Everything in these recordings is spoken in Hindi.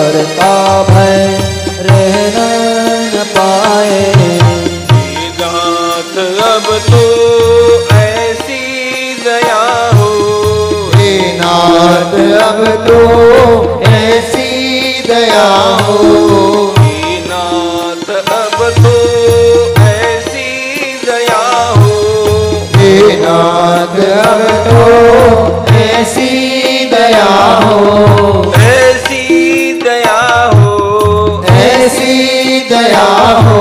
संसार का भय रह न पाए। नाथ अब तो ऐसी दया हो, हे नाथ अब तो ऐसी दया हो, हे नाथ अब तो ऐसी दया हो, हे नाथ अब तो ऐसी दया हो, ऐसी दया हो, ऐसी दया हो,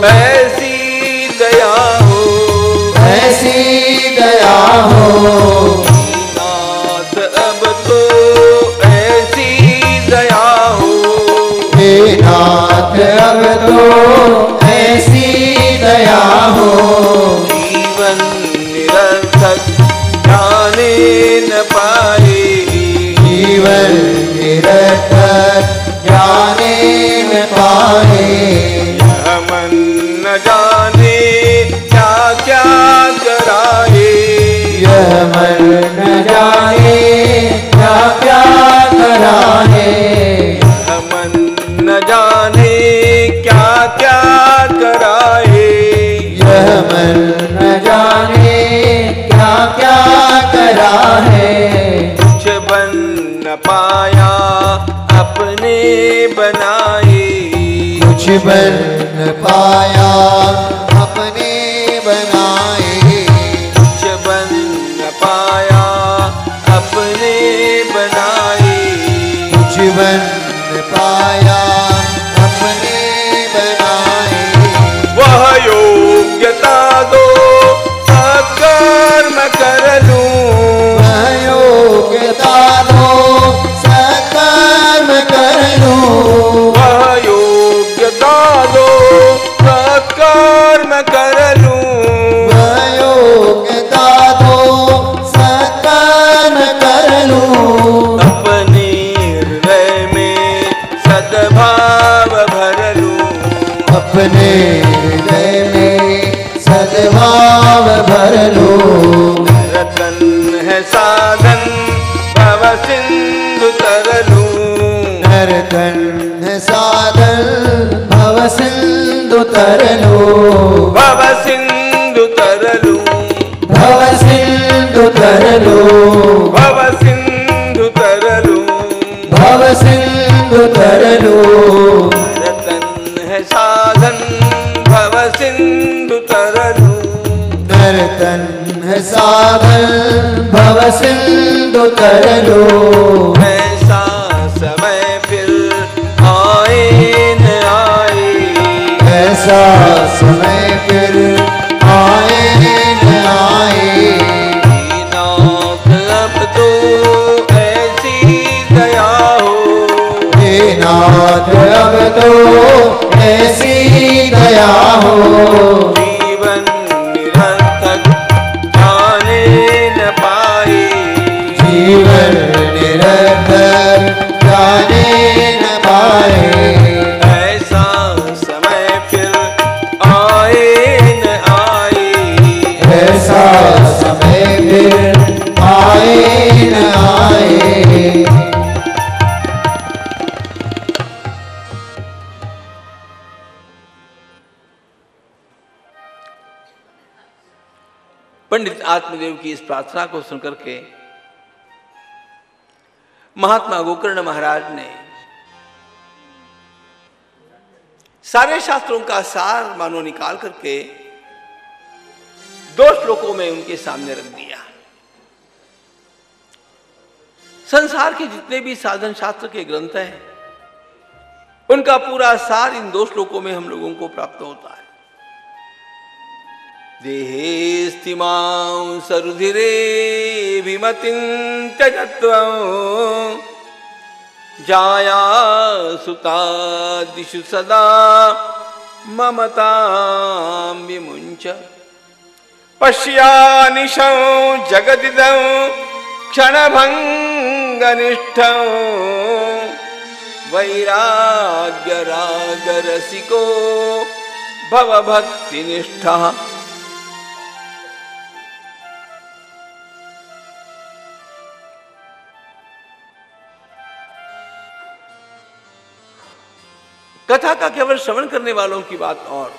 ऐसी दया हो, ऐसी दया हो। नाथ अब तो ऐसी दया हो, हे नाथ अब तो ऐसी दया हो, जीवन निरर्थक जाने न पाए, जीवन निरर्थक जाने न पाए। यह मन न जाने क्या क्या कराए, यह मन न जाने क्या क्या कराए, यह मन न जाने क्या क्या कराए, यह मन न जाने क्या क्या करा है। कुछ बन न पाया अपने बनाए, कुछ बन न पाया अपने बनाए, कुछ बन न पाया अपने बनाए, कुछ बन न पाया अपने बनाए। वह योग्यता दो सकर्म कर लूं, वह योग्यता दो सकर्म कर लूं, वह योग्यता दो सकर्म कर लूं, वह योग्यता दो सकर्म कर लूं, अपने हृदय में सद्भाव भर लूं, अपने हृदय में सद्भाव भर लूं। रतन है साधन भव सिंधु तर लूं, नरतन साधन भव सिंधु तर लूं, भव सिंधु तर लूं, भव सिंधु तर लूं, भव सिंधु तर लूं, भव सिंधु तर लूं। रतन है साधन भव सिंधु तर लूं, नरतन साधन भव सिंधु तर लूं। ऐसा समय फिर आए न आए, ऐसा समय फिर आए न आए। नाथ अब तो ऐसी दया हो, हे नाथ अब तो ऐसी दया हो, जीवन निरर्थक जाने न पाए, जीवन निरंतर जाने न पाए। ऐसा समय फिर आए न आए, ऐसा समय फिर आए न आए। पंडित आत्मदेव की इस प्रार्थना को सुनकर के महात्मा गोकर्ण महाराज ने सारे शास्त्रों का सार मानो निकाल करके 2 श्लोकों में उनके सामने रख दिया। संसार के जितने भी साधन शास्त्र के ग्रंथ हैं, उनका पूरा सार इन 2 श्लोकों में हम लोगों को प्राप्त होता है। देहेस्तिमां सरुधिरे विमतिं त्यजत्वं जाया सुतादिषु सदा ममतां विमुञ्च पश्यानिशं जगदिदं क्षणभङ्गनिष्ठं वैराग्यरागरसिको भवभक्तिनिष्ठः। कथा का केवल श्रवण करने वालों की बात और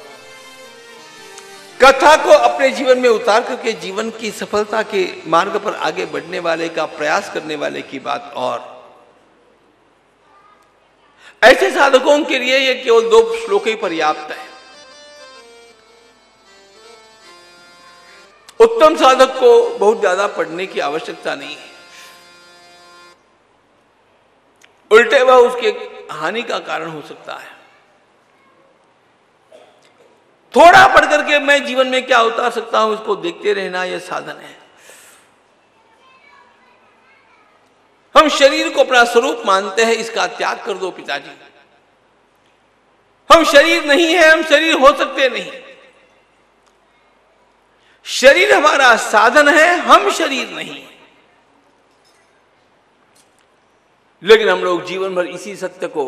कथा को अपने जीवन में उतार करके जीवन की सफलता के मार्ग पर आगे बढ़ने वाले का प्रयास करने वाले की बात और ऐसे साधकों के लिए यह केवल 2 श्लोक ही पर्याप्त है। उत्तम साधक को बहुत ज्यादा पढ़ने की आवश्यकता नहीं है, उल्टे वह उसके हानि का कारण हो सकता है। थोड़ा पढ़ करके मैं जीवन में क्या उतार सकता हूं इसको देखते रहना यह साधन है। हम शरीर को अपना स्वरूप मानते हैं, इसका त्याग कर दो पिताजी। हम शरीर नहीं है, हम शरीर हो सकते नहीं। शरीर हमारा साधन है, हम शरीर नहीं है। लेकिन हम लोग जीवन भर इसी सत्य को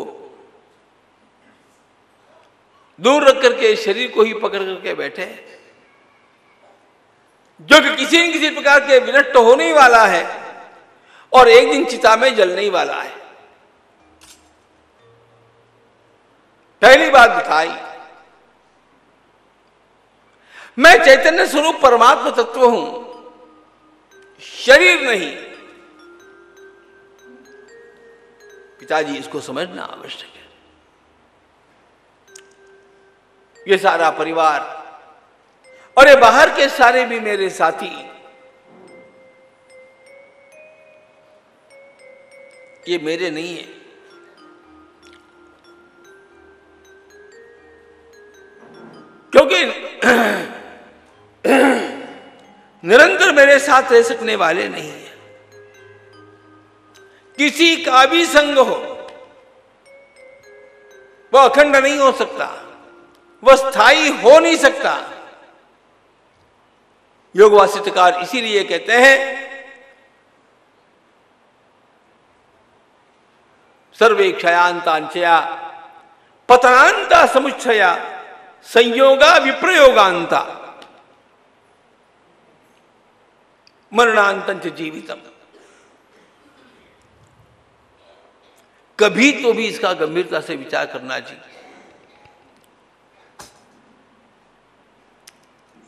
दूर रख करके शरीर को ही पकड़ करके बैठे हैं, जो कि किसी न किसी प्रकार के विनष्ट होने ही वाला है और एक दिन चिता में जलने ही वाला है। पहली बात बताई, मैं चैतन्य स्वरूप परमात्मा तत्व हूं, शरीर नहीं। पिताजी इसको समझना आवश्यक है। ये सारा परिवार और ये बाहर के सारे भी मेरे साथी, ये मेरे नहीं है। क्योंकि निरंतर मेरे साथ रह सकने वाले नहीं है। किसी का भी संग हो वह अखंड नहीं हो सकता, वह स्थायी हो नहीं सकता। योग वासिष्ठकार इसीलिए कहते हैं सर्वे क्षयांतांचया पतनांता समुच्छया संयोगा विप्रयोगांता मरणांतंच जीवितम। कभी तो भी इसका गंभीरता से विचार करना चाहिए।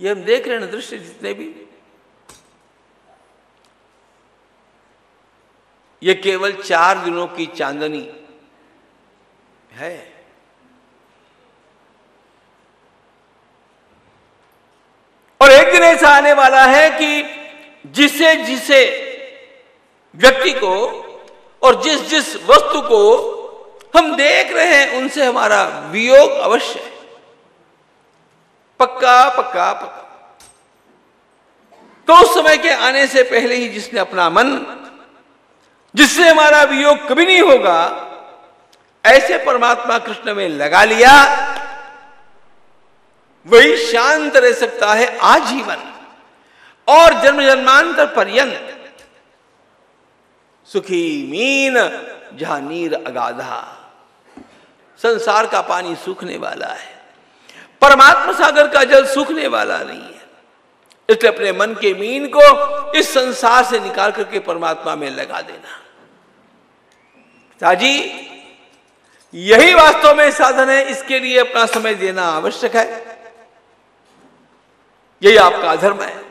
ये हम देख रहे हैं दृश्य जितने भी, ये केवल 4 दिनों की चांदनी है। और एक दिन ऐसा आने वाला है कि जिसे जिसे व्यक्ति को और जिस जिस वस्तु को हम देख रहे हैं उनसे हमारा वियोग अवश्य है। पक्का पक्का पक्का। तो उस समय के आने से पहले ही जिसने अपना मन, जिससे हमारा वियोग कभी नहीं होगा, ऐसे परमात्मा कृष्ण में लगा लिया, वही शांत रह सकता है आजीवन और जन्म जन्मांतर पर्यंत। सुखी मीन जहां नीर अगाधा। संसार का पानी सूखने वाला है, परमात्मा सागर का जल सूखने वाला नहीं है। इसलिए अपने मन के मीन को इस संसार से निकाल करके परमात्मा में लगा देना। पिताजी यही वास्तव में साधन है, इसके लिए अपना समय देना आवश्यक है। यही आपका धर्म है।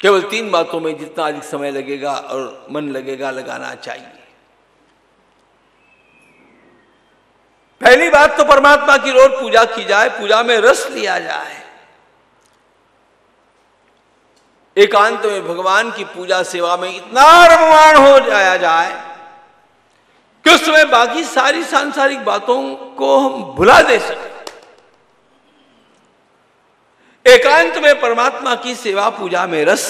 केवल 3 बातों में जितना अधिक समय लगेगा और मन लगेगा लगाना चाहिए। पहली बात तो परमात्मा की रोज पूजा की जाए, पूजा में रस लिया जाए। एकांत में भगवान की पूजा सेवा में इतना रममाण हो जाया जाए कि उस समय बाकी सारी सांसारिक बातों को हम भुला दे सकें। एकांत में परमात्मा की सेवा पूजा में रस।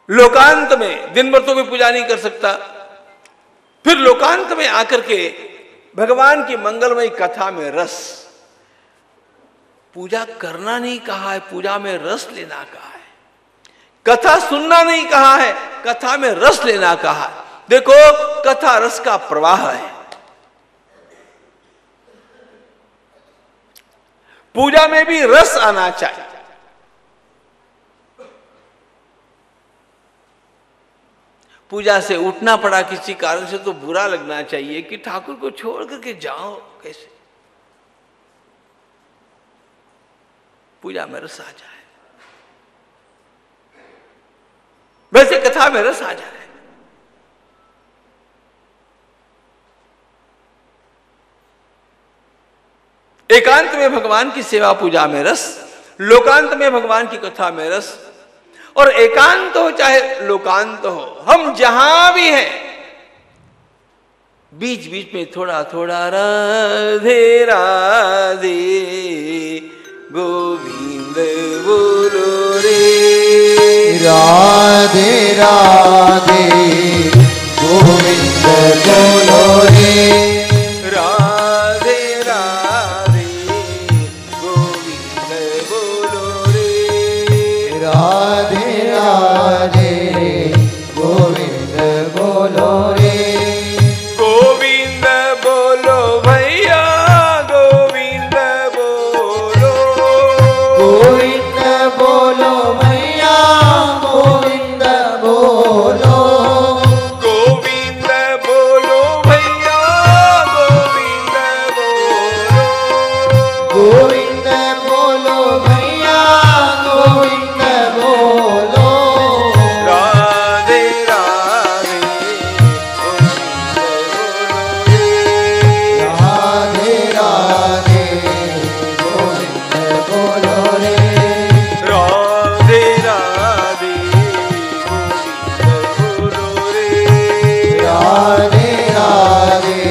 लोकांत में दिन भर तो भी पूजा नहीं कर सकता, फिर लोकांत में आकर के भगवान की मंगलमयी कथा में रस। पूजा करना नहीं कहा है, पूजा में रस लेना कहा है। कथा सुनना नहीं कहा है, कथा में रस लेना कहा है। देखो कथा रस का प्रवाह है। पूजा में भी रस आना चाहिए। पूजा से उठना पड़ा किसी कारण से तो बुरा लगना चाहिए कि ठाकुर को छोड़ करके जाओ कैसे। पूजा में रस आ जाए, वैसे कथा में रस आ जाए। एकांत में भगवान की सेवा पूजा में रस, लोकांत में भगवान की कथा में रस। और एकांत हो चाहे लोकांत हो, हम जहां भी हैं बीच बीच में थोड़ा थोड़ा राधे राधे गोविंद बोलो रे, राधे राधे गोविंद बोलो रे, राधे राधे गोविंद बोलो रे, राधे राधे गोविंद बोलो रे, गोविंद बोलो भैया गोविंद बोलो, गोविंद बोलो भैया गोविंद बोलो, गोविंद बोलो भैया गोविंद बोलो, गोविंद बोलो भैया गोविंद बोलो, राधे राधे गोविंद बोलो रे, राधे राधे गोविंद बोलो रे, राधे राधे गोविंद बोलो रे, राधे राधे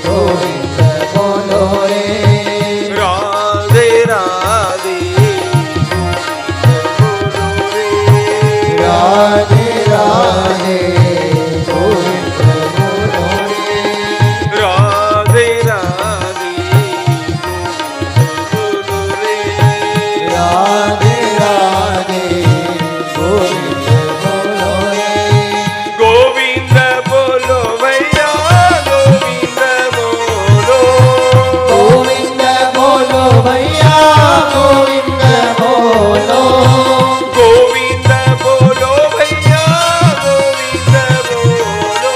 गोविंद बोलो रे, राधे राधे गोविंद बोलो रे, राधे राधे गोविंद बोलो रे, राधे राधे गोविंद बोलो रे, राधे राधे गोविंद बोलो रे, गोविंद बोलो भैया गोविंद बोलो, गोविंद बोलो भैया गोविंद बोलो, गोविंद बोलो भैया गोविंद बोलो,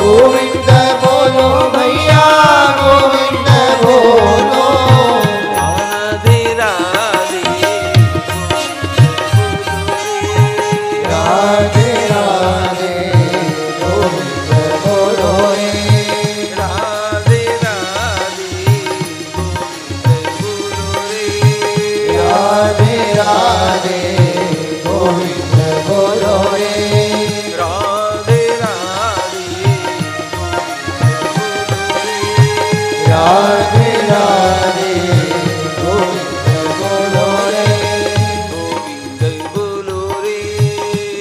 गोविंद बोलो भैया गोविंद बोलो, राधे राधे राधे राधे गोविंद बोलो रे, राधे राधे गोविंद बोलो रे, राधे राधे गोविंद बोलो रे, राधे राधे गोविंद बोलो रे,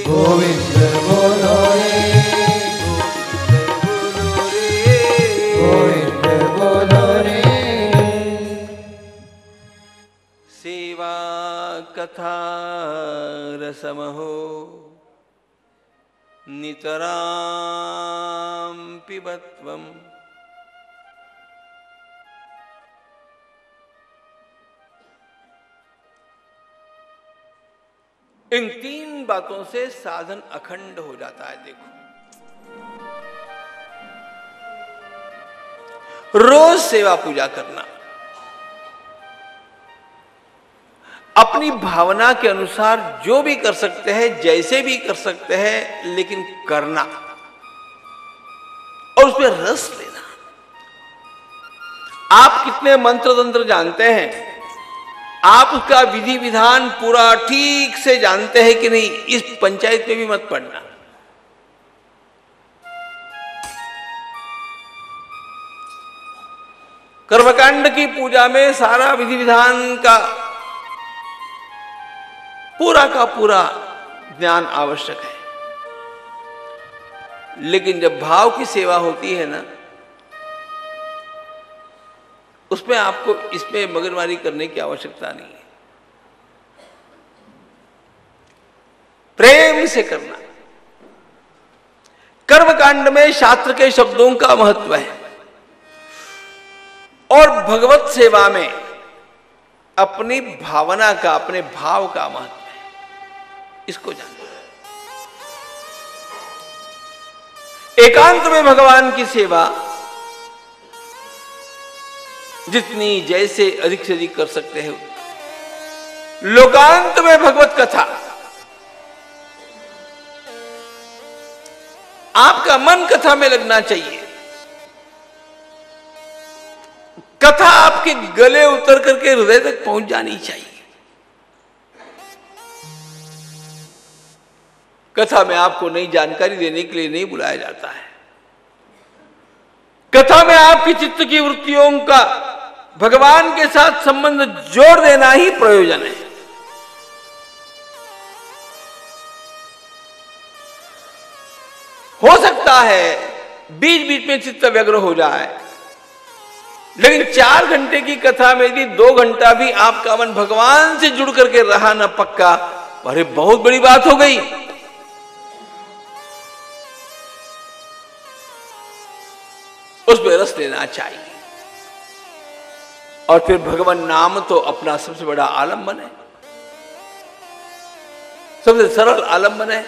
गोविंद बोलो रे, गोविंद बोलो रे, सेवा कथा रसमहो नितरां पिबत्वम्, इन तीन बातों से साधन अखंड हो जाता है। देखो, रोज सेवा पूजा करना, अपनी भावना के अनुसार जो भी कर सकते हैं, जैसे भी कर सकते हैं, लेकिन करना और उसमें रस लेना। आप कितने मंत्र तंत्र जानते हैं, आप उसका विधि विधान पूरा ठीक से जानते हैं कि नहीं, इस पंचायत में भी मत पड़ना। कर्मकांड की पूजा में सारा विधि विधान का पूरा ज्ञान आवश्यक है, लेकिन जब भाव की सेवा होती है ना, उसमें आपको इसमें मगजमारी करने की आवश्यकता नहीं है। प्रेम से करना। कर्मकांड में शास्त्र के शब्दों का महत्व है और भगवत सेवा में अपनी भावना का, अपने भाव का महत्व है। इसको जानना। एकांत में भगवान की सेवा जितनी जैसे अधिक से अधिक कर सकते हैं। लोकांत में भगवत कथा, आपका मन कथा में लगना चाहिए। कथा आपके गले उतर करके हृदय तक पहुंच जानी चाहिए। कथा में आपको नई जानकारी देने के लिए नहीं बुलाया जाता है। कथा में आपकी चित्त की वृत्तियों का भगवान के साथ संबंध जोड़ देना ही प्रयोजन है। हो सकता है बीच बीच में चित्त व्यग्र हो जाए, लेकिन 4 घंटे की कथा में यदि 2 घंटा भी आपका मन भगवान से जुड़ करके रहा ना पक्का, अरे बहुत बड़ी बात हो गई। उस पर रस लेना चाहिए। और फिर भगवान नाम तो अपना सबसे बड़ा आलम्बन है, सबसे सरल आलम्बन है।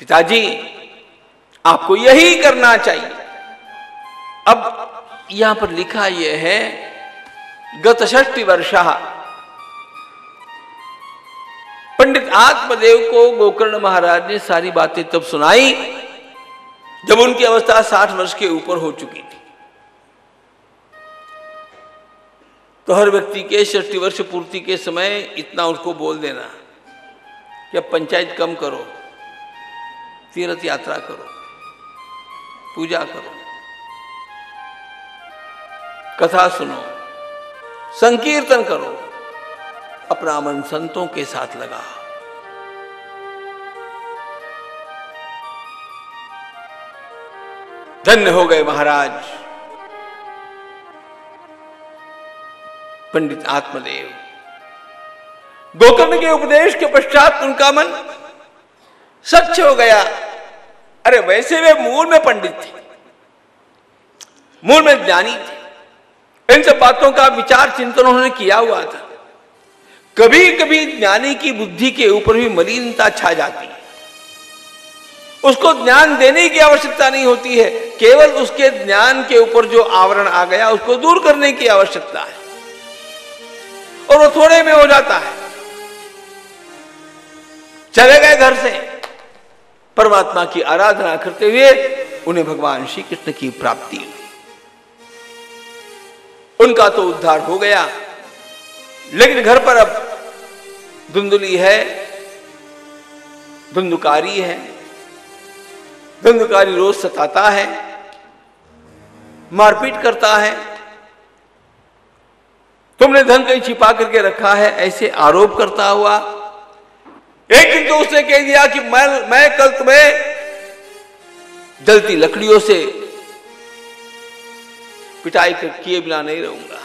पिताजी आपको यही करना चाहिए। अब यहां पर लिखा यह है, गत 60 वर्षा पंडित आत्मदेव को गोकर्ण महाराज ने सारी बातें तब सुनाई जब उनकी अवस्था 60 वर्ष के ऊपर हो चुकी थी। तो हर व्यक्ति के 60 वर्ष पूर्ति के समय इतना उसको बोल देना कि अब पंचायत कम करो, तीर्थ यात्रा करो, पूजा करो, कथा सुनो, संकीर्तन करो, अपना मन संतों के साथ लगा। धन्य हो गए महाराज पंडित आत्मदेव। गोकर्ण के उपदेश के पश्चात उनका मन स्वच्छ हो गया। अरे वैसे वे मूल में पंडित थे, मूल में ज्ञानी थे। इन सब बातों का विचार चिंतन उन्होंने किया हुआ था। कभी कभी ज्ञानी की बुद्धि के ऊपर भी मलिनता छा जाती है। उसको ज्ञान देने की आवश्यकता नहीं होती है, केवल उसके ज्ञान के ऊपर जो आवरण आ गया उसको दूर करने की आवश्यकता है, और वो थोड़े में हो जाता है। चले गए घर से, परमात्मा की आराधना करते हुए उन्हें भगवान श्री कृष्ण की प्राप्ति हुई। उनका तो उद्धार हो गया, लेकिन घर पर अब धुंधुली है, धुंधुकारी है। धुंधुकारी रोज सताता है, मारपीट करता है। तुमने धन कहीं छिपा करके रखा है, ऐसे आरोप करता हुआ। एक दिन तो उसने कह दिया कि मैं कल तुम्हें जलती लकड़ियों से पिटाई किए बिना नहीं रहूंगा।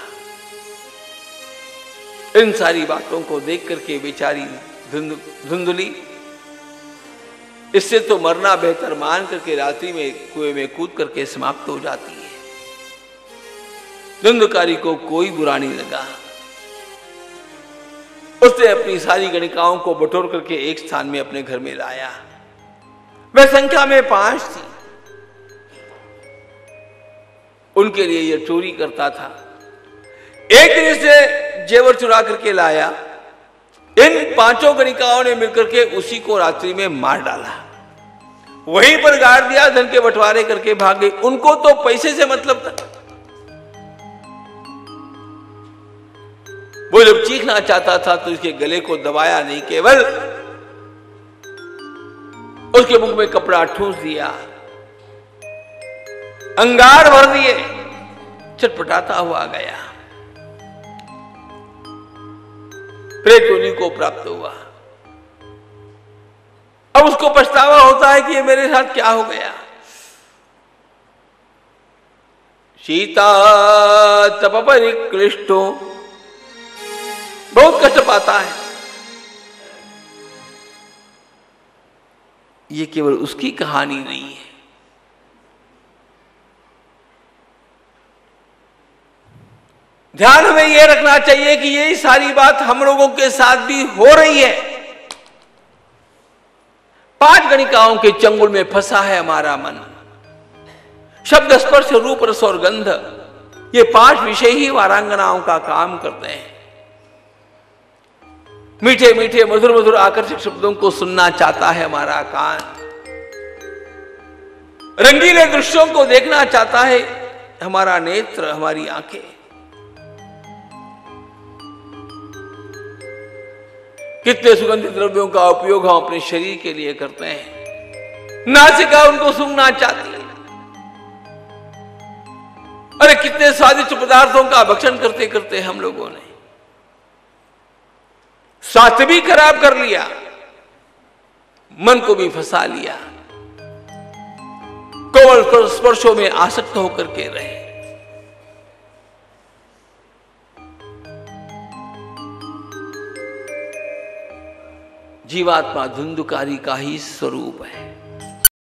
इन सारी बातों को देख करके बेचारी धुंधुली इससे तो मरना बेहतर मान करके रात्रि में कुएं में कूद करके समाप्त हो जाती है। धुंधकारी को कोई बुरा नहीं लगा। उसने अपनी सारी गणिकाओं को बटोर करके एक स्थान में अपने घर में लाया। वह संख्या में 5 थी। उनके लिए यह चोरी करता था। एक दिन से जेवर चुरा करके लाया। इन 5 गणिकाओं ने मिलकर के उसी को रात्रि में मार डाला, वहीं पर गाड़ दिया, धन के बंटवारे करके भाग गए। उनको तो पैसे से मतलब था। वो जब चीखना चाहता था तो उसके गले को दबाया नहीं, केवल उसके मुख में कपड़ा ठूंस दिया, अंगार भर दिए, छटपटाता हुआ गया। प्रेत उन्हीं को प्राप्त हुआ। अब उसको पछतावा होता है कि ये मेरे साथ क्या हो गया। सीता तप परिक्लिष्टो, बहुत कष्ट पाता है। ये केवल उसकी कहानी नहीं है। ध्यान हमें यह रखना चाहिए कि यही सारी बात हम लोगों के साथ भी हो रही है। 5 गणिकाओं के चंगुल में फंसा है हमारा मन। शब्द, स्पर्श, रूप, रस और गंध, ये 5 विषय ही वारांगनाओं का काम करते हैं। मीठे मीठे मधुर मधुर आकर्षक शब्दों को सुनना चाहता है हमारा कान। रंगीले दृश्यों को देखना चाहता है हमारा नेत्र, हमारी आंखें। कितने सुगंधित द्रव्यों का उपयोग हम अपने शरीर के लिए करते हैं। नासिका उनको सूंघना चाहती है। अरे कितने स्वादिष्ट पदार्थों का भक्षण करते करते हम लोगों ने स्वास्थ्य भी खराब कर लिया, मन को भी फंसा लिया, कोमल स्पर्शों में आसक्त होकर के रहे। जीवात्मा धुंधुकारी का ही स्वरूप है।